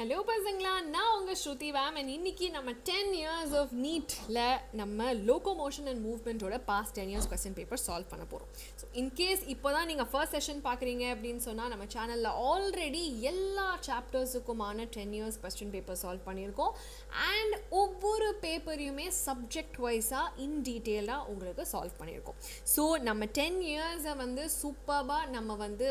Hello பசங்களா, நான் உங்கள் ஸ்ருதி மேம். அண்ட் இன்னைக்கு நம்ம 10 years of NEETல நம்ம லோகோமோஷன் அண்ட் மூவ்மெண்ட்டோட past 10 years question paper solve பண்ண போகிறோம். ஸோ இன்கேஸ் இப்போ தான் நீங்கள் ஃபர்ஸ்ட் செஷன் பார்க்குறீங்க அப்படின்னு சொன்னால் நம்ம சேனலில் ஆல்ரெடி எல்லா சாப்டர்ஸுக்குமான 10 years கொஸ்டின் பேப்பர் சால்வ் பண்ணியிருக்கோம். அண்ட் ஒவ்வொரு பேப்பரையுமே சப்ஜெக்ட் வைஸாக இன் டீட்டெயிலாக உங்களுக்கு சால்வ் பண்ணியிருக்கோம். ஸோ நம்ம 10 yearsஸை வந்து சூப்பராக நம்ம வந்து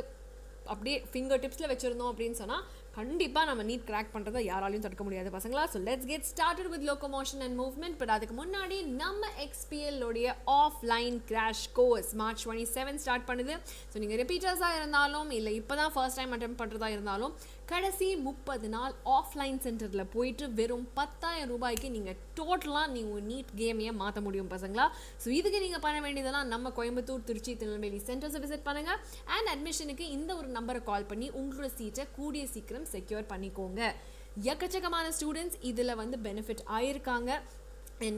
அப்படியே ஃபிங்கர் டிப்ஸில் வச்சுருந்தோம் அப்படின்னு சொன்னால் கண்டிப்பாக நம்ம நீட் கிராக் பண்ணுறதை யாராலையும் தடுக்க முடியாது பசங்களா. So let's get started with locomotion and movement. But அதுக்கு முன்னாடி நம்ம XPLோடைய offline crash course March 27 start பண்ணுது. ஸோ நீங்கள் ரிப்பீட்டர்ஸாக இருந்தாலும் இல்லை இப்போ தான் ஃபர்ஸ்ட் டைம் அட்டெம்ப்ட் பண்ணுறதா இருந்தாலும் கடைசி 30 நாள் ஆஃப்லைன் சென்டரில் போயிட்டு வெறும் 10,000 ரூபாய்க்கு நீங்கள் டோட்டலாக நீங்கள் நீட் கேமையை மாற்ற முடியும் பசங்களா. ஸோ இதுக்கு நீங்கள் பண்ண வேண்டியதெல்லாம் நம்ம கோயம்புத்தூர், திருச்சி, திருநெல்வேலி சென்டர்ஸை விசிட் பண்ணுங்கள். அண்ட் அட்மிஷனுக்கு இந்த ஒரு நம்பரை கால் பண்ணி உங்களோட சீட்டை கூடிய சீக்கிரம் செக்யூர் பண்ணிக்கோங்க. எக்கச்சக்கமான ஸ்டூடெண்ட்ஸ் இதில் வந்து பெனிஃபிட் ஆயிருக்காங்க.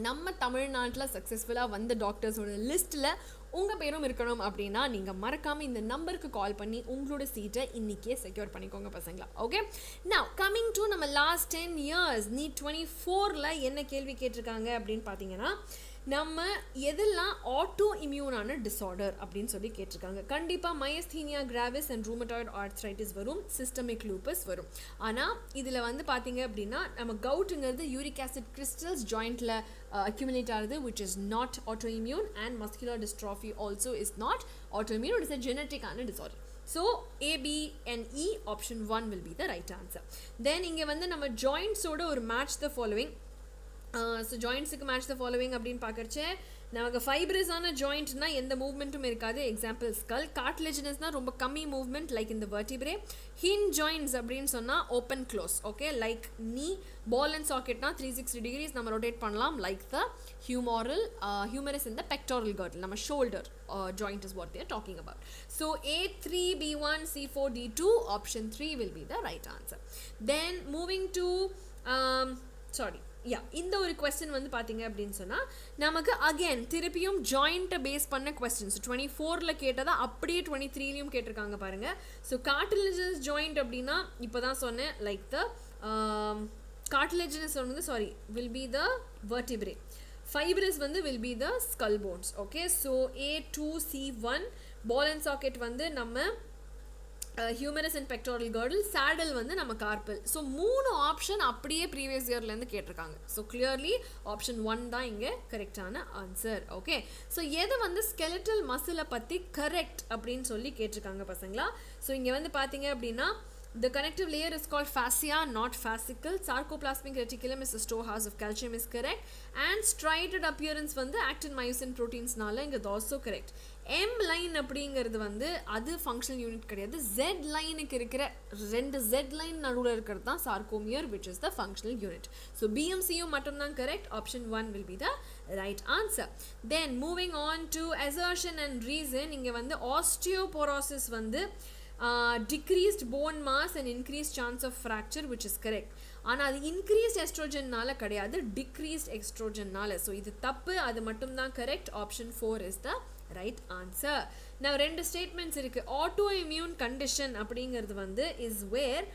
நம்ம தமிழ்நாட்டில் சக்ஸஸ்ஃபுல்லாக வந்த டாக்டர்ஸோட லிஸ்ட்டில் உங்கள் பேரும் இருக்கணும் அப்படின்னா நீங்கள் மறக்காமல் இந்த நம்பருக்கு கால் பண்ணி உங்களோட சீட்டை இன்றைக்கே செக்யூர் பண்ணிக்கோங்க பசங்களா. ஓகே, நவ் கம்மிங் டு நம்ம லாஸ்ட் 10 years NEET 24ல் என்ன கேள்வி கேட்டிருக்காங்க அப்படின்னு பார்த்தீங்கன்னா, நம்ம எதெல்லாம் ஆட்டோ இம்யூனான டிஸார்டர் அப்படின்னு சொல்லி கேட்டிருக்காங்க. கண்டிப்பாக மயஸ்தீனியா கிராவிஸ் அண்ட் ரூமட்டாய்டு ஆர்த்ரைட்டிஸ் வரும், சிஸ்டமிக் லூப்பஸ் வரும். ஆனால் இதில் வந்து பார்த்தீங்க அப்படின்னா நம்ம கவுட்டுங்கிறது யூரிக் ஆசிட் கிறிஸ்டல்ஸ் ஜாயிண்டில் accumulate ஆகுது, which is not autoimmune, and muscular dystrophy also is not autoimmune. It is a genetic disorder. So A, B and E, option 1 will be the right answer. Then இங்கே வந்து நம்ம ஜாயிண்ட்ஸோட ஒரு match the following. So ஜாயிண்ட்ஸுக்கு match the following அப்படின்னு பார்க்குறச்சே நமக்கு ஃபைப்ரஸான ஜாயிண்ட்னா எந்த மூவ்மெண்ட்டும் இருக்காது. Example skull. கார்ட்லேஜினஸ்னால் ரொம்ப கம்மி மூவ்மெண்ட் லைக் இந்த வெர்டிப்ரே. ஹின் ஜாயிண்ட்ஸ் அப்படின்னு சொன்னால் ஓப்பன் க்ளோஸ். ஓகே, லைக் நீ. பால் அண்ட் சாக்கெட்னா 360 degrees நம்ம ரொட்டேட் பண்ணலாம் லைக் த ஹியூமரஸ் இந்த பெக்டோரல் கர்டில். நம்ம shoulder joint is what they are talking about. So A3, B1, C4, D2, option 3 will be the right answer. Then moving to இந்த ஒரு question வந்து பார்த்தீங்க அப்படின்னு சொன்னால் நமக்கு அகெயின் திருப்பியும் ஜாயிண்ட்டை பேஸ் பண்ண கொஸ்டின்ஸ் 24ல் கேட்டதா அப்படியே 23லையும் கேட்டிருக்காங்க பாருங்கள். ஸோ கார்டிலேஜஸ் ஜாயிண்ட் அப்படின்னா இப்போ தான் சொன்னேன் லைக் த கார்டிலேஜனஸ் வந்து will be the vertebrae. Fibrous வந்து will be the skull bones. Okay, so A2C1. Ball and socket வந்து நம்ம humerus and pectoral girdle. Saddle வந்து நம்ம கார்பல். ஸோ 3 ஆப்ஷன் அப்படியே ப்ரீவியஸ் இயர்லேருந்து கேட்டிருக்காங்க. ஸோ கிளியர்லி ஆப்ஷன் 1 தான் இங்கே கரெக்டான ஆன்சர். ஓகே, ஸோ எது வந்து ஸ்கெலட்டல் மசிலை பற்றி கரெக்ட் அப்படின்னு சொல்லி கேட்டிருக்காங்க பசங்களா. ஸோ இங்கே வந்து பார்த்தீங்க அப்படின்னா the connective layer is called fascia, not fascicle. Sarcoplasmic reticulum is a storehouse of calcium is correct. And striated appearance வந்து actin myosin proteins-னால இங்க also correct. M line அப்படிங்கிறது வந்து அது ஃபங்க்ஷனல் யூனிட் கிடையாது. Z லைனுக்கு இருக்கிற 2 Z லைன் நடுவில் இருக்கிறது தான் sarcomere, which is the functional unit. So BMCயும் மட்டும்தான் correct. Option 1 will be the right answer. Then moving on to assertion and reason. இங்க வந்து osteoporosis வந்து decreased bone mass and increased chance of fracture, which is correct. ஆனால் அது increased estrogenனால கிடையாது, decreased estrogenனால. So இது தப்பு, அது மட்டும்தான் correct. Option 4 is the right answer. Now 2 statements இருக்குது. Autoimmune condition அப்படிங்கிறது வந்து is where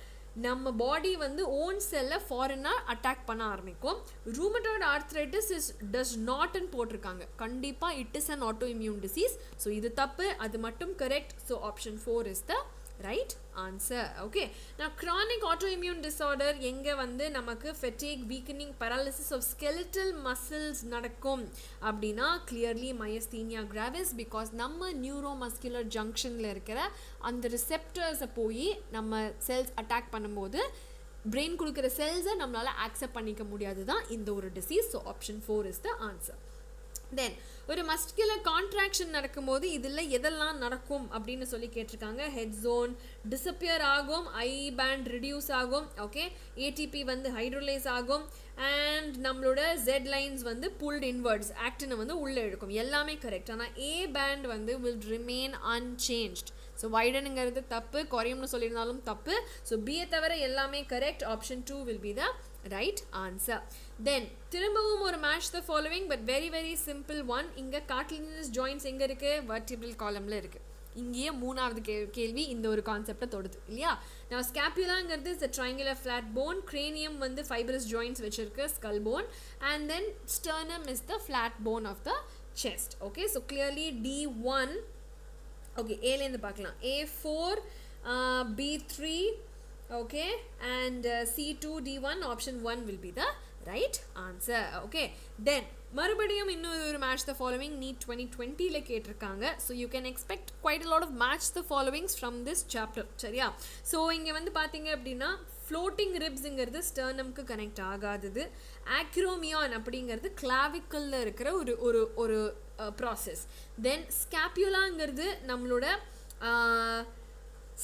நம்ம பாடி வந்து ஓன் செல்லை ஃபாரினாக அட்டாக் பண்ண ஆரம்பிக்கும். ரூமட்டாய்டு ஆர்த்ரைட்டிஸ் டஸ் நாட்னு போட்டிருக்காங்க. கண்டிப்பாக it is an autoimmune disease. So இது தப்பு, அது மட்டும் correct. So option 4 is the right answer. Okay, நான் chronic autoimmune disorder எங்கே வந்து நமக்கு fatigue, weakening, paralysis of skeletal muscles நடக்கும் அப்படின்னா clearly myasthenia gravis, because நம்ம neuromuscular junctionல இருக்கிற அந்த ரிசெப்டர்ஸை போய் நம்ம செல்ஸ் அட்டாக் பண்ணும்போது பிரெயின் கொடுக்குற செல்ஸை நம்மளால் ஆக்செப்ட் பண்ணிக்க முடியாது தான் இந்த ஒரு disease. So option 4 is the answer. Then ஒரு மஸ்குலர் கான்ட்ராக்ஷன் நடக்கும்போது இதில் எதெல்லாம் நடக்கும் அப்படின்னு சொல்லி கேட்டிருக்காங்க. ஹெட் ஜோன் டிஸப்பியர் ஆகும், ஐ பேண்ட் ரிடியூஸ் ஆகும். ஓகே, ஏடிபி வந்து ஹைட்ரோலேஸ் ஆகும், அண்ட் நம்மளோட ஜெட் லைன்ஸ் வந்து புல்ட் இன்வர்ட்ஸ், ஆக்டினை வந்து உள்ளே இழுக்கும். எல்லாமே கரெக்ட். ஆனால் ஏ பேண்ட் வந்து வில் ரிமெயின் அன்சேஞ்ச்ட். ஸோ வைடனுங்கிறது தப்பு, குறையும்னு சொல்லியிருந்தாலும் தப்பு. ஸோ பியை தவிர எல்லாமே correct. Option 2 will be the right answer. Then திரும்பவும் ஒரு match the following, but very very simple one. இங்க cartilaginous joints எங்க இருக்கு? vertebral columnல இருக்கு. இங்கேயே மூணாவது கேள்வி இந்த ஒரு கான்செப்டை தொடுது இல்லையா. Now scapulaங்கிறது is a triangular flat bone, cranium வந்து fibrous joints வச்சிருக்கு skull bone, and then sternum is the flat bone of the chest. Okay, so clearly D1. Okay, A ல இருந்து பார்க்கலாம். A4, B3, okay, and C2, D1, option 1 will be the right answer. Okay, then மறுபடியும் இன்னும் ஒரு match the following NEET 2020ல கேட்டிருக்காங்க. So you can expect quite a lot of match the followings from this chapter. சரியா. So இங்கே வந்து பார்த்தீங்க அப்படின்னா floating ரிப்ஸுங்கிறது ஸ்டர்னம்க்கு connect ஆகாதது. ஆக்ரோமியான் அப்படிங்கிறது கிளாவிக்கல்ல இருக்கிற ஒரு ஒரு ஒரு ப்ராசஸ். தென் ஸ்கேப்யுலாங்கிறது நம்மளோட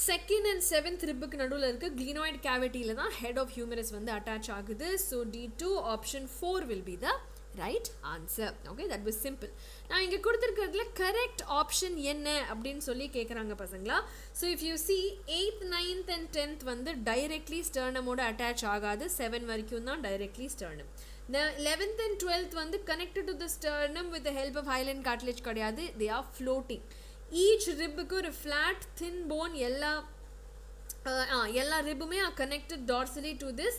செகண்ட் அண்ட் செவன்த் ரிப்புக்கு நடுவில் இருக்க கிளினாய்ட் கேவிட்டியில் தான் ஹெட் ஆஃப் ஹியூமரஸ் வந்து அட்டாச் ஆகுது. So D2 option 4 will be the right answer. Okay, that was simple. நான் இங்கே கொடுத்துருக்கிறதுல கரெக்ட் ஆப்ஷன் என்ன அப்படின்னு சொல்லி கேட்குறாங்க பசங்களா. So if you see 8th 9th and 10th வந்து டைரெக்ட்லி ஸ்டர்னமோட அட்டாச் ஆகாது. 7 வரைக்கும் தான் directly sternum. The 11th and 12th வந்து connected to the sternum with the help of hyaline cartilage கிடையாது. They are floating. Each ribக்கு ஒரு flat thin bone எல்லா ரிப்புமே are connected dorsally to this.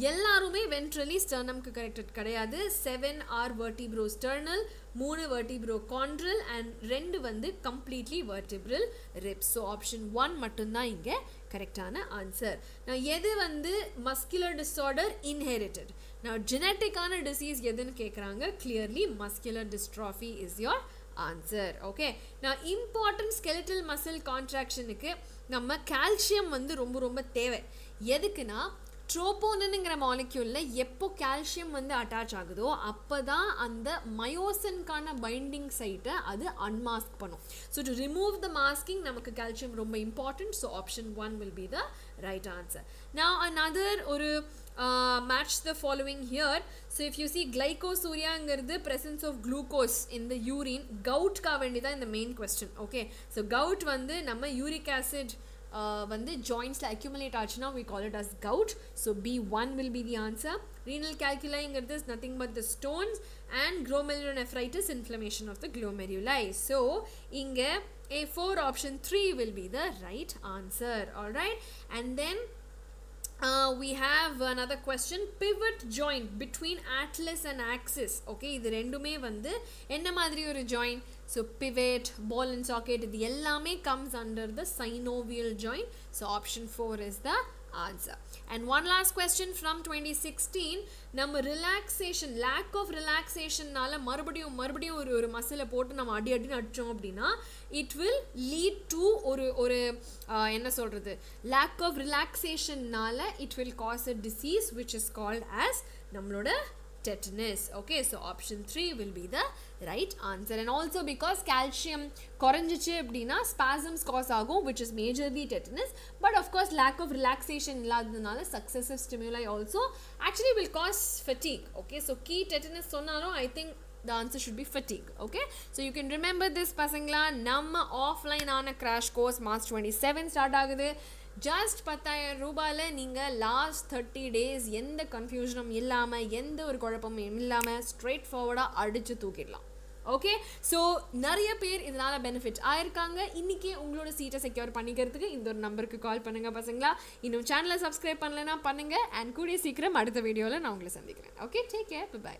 எல்லாருமே ventrally sternumக்கு connected கிடையாது. 7 are vertebrosternal, 3 vertebrochondral and 2 வந்து completely vertebral ribs. So option 1 மட்டும்தான் இங்கே கரெக்டான answer. நான் எது வந்து muscular disorder inherited. நான் ஜெனட்டிக்கான டிசீஸ் எதுன்னு கேட்குறாங்க. clearly muscular dystrophy is your answer. Okay, நான் important skeletal muscle contractionக்கு நம்ம கால்சியம் வந்து ரொம்ப ரொம்ப தேவை. எதுக்குன்னா ட்ரோபோனின்ங்கிற மாலிக்யூலில் எப்போ கால்சியம் வந்து அட்டாச் ஆகுதோ அப்போ தான் அந்த மயோசின்கான பைண்டிங் சைட்டை அது அன்மாஸ்க் பண்ணும். So to remove the masking நமக்கு கால்சியம் ரொம்ப important. So option 1 will be the right answer. Now another ஒரு match the following here. So if you see glycosuria presence of glucose in the urine, gout ka vendida in the main question. Okay, so gout வந்து நம்ம uric acid வந்து joints la accumulate ஆச்சுனா we call it as gout. So B1 will be the answer. Renal calculi is nothing but the stones, and glomerulonephritis, inflammation of the glomeruli. So inge A4 option 3 will be the right answer. All right, and then we have another question. Pivot joint between atlas and axis. Okay, இது ரெண்டுமே வந்து என்ன மாதிரி ஒரு joint? So pivot, ball and socket, இது எல்லாமே comes under the synovial joint. So option 4 is the answer. And one last question from 2016. நம்ம relaxation, lack of relaxation நால மறுபடியும் ஒரு மசிலை போட்டு நம்ம அடின்னு அடிச்சோம் அப்படின்னா it will lead to ஒரு என்ன சொல்றது, lack of relaxation நால it will cause a disease which is called as நம்மளோட tetanus. Okay, so option 3 will be the right answer. And also because calcium குறைஞ்சிச்சு அப்படின்னா spasms cause ஆகும், which is majorly tetanus. But of course lack of relaxation இல்லாததுனால successive stimuli also actually will cause fatigue. Okay, so key tetanus சொன்னாலும் I think the answer should be fatigue. Okay, so you can remember this பசங்களா. நம்ம offline ஆன crash course March 27 start ஆகுது. Just 10,000 ரூபாயில் நீங்கள் last 30 days எந்த கன்ஃபியூஷனும் இல்லாமல் எந்த ஒரு குழப்பமும் இல்லாமல் ஸ்ட்ரெயிட் ஃபார்வர்டாக அடித்து தூக்கிடலாம். ஓகே, ஸோ நிறைய பேர் இதனால் பெனிஃபிட் ஆயிருக்காங்க. இன்றைக்கி உங்களோட சீட்டை செக்யூர் பண்ணிக்கிறதுக்கு இந்த ஒரு நம்பருக்கு கால் பண்ணுங்கள் பசங்களா. இன்னும் சேனலை சப்ஸ்கிரைப் பண்ணலைன்னா பண்ணுங்கள். அண்ட் கூடிய சீக்கிரம் அடுத்த வீடியோவில் நான் உங்களை சந்திக்கிறேன். Okay, take care, by.